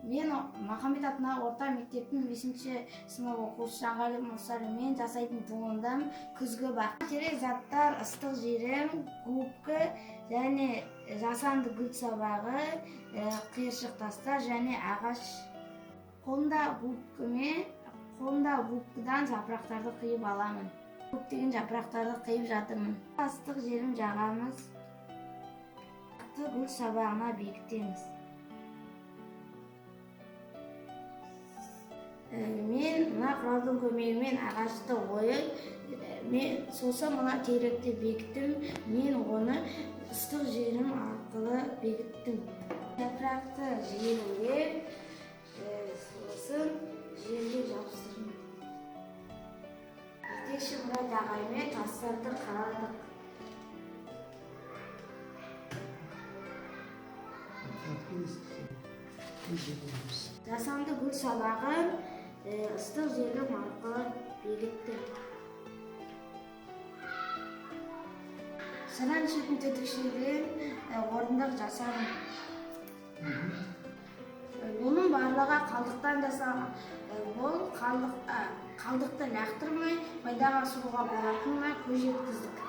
Мен Махамбет атындағы орта мектептің 5-сынып оқушысы Жанғали Мұрсалин. Мен жасайтын туындым күзгі бақ. Керек заттар: ыстық жерім, губка және жасанды гүл сабағы, қиыршық тастар және ағаш. Қолымда губкадан жапырақтарды қиып аламын. Көптеген жапырақтарды қиып жатырмын. Ыстық жерім жағамыз, гүл сабағына бекітеміз. Мен мына құралдың көмегімен ағашты ойып, сосын мына теректі бекіттім. Мен оны ыстық жерім арқылы бекіттім. Жапырақты желімдеп, сосын жерге жабыстырдым. Жетекші Мұрат ағаймен тастарды қарадық. Жасанды гүл сабағын ыстық желім арқылы бекіттім. Шыран ішетін түтікшеден орындық жасадым. Бұның барлығы қалдықтан жасалған. Бұл қалдықты лақтырмай, пайдаға асыруға болатынына көз жеткіздік.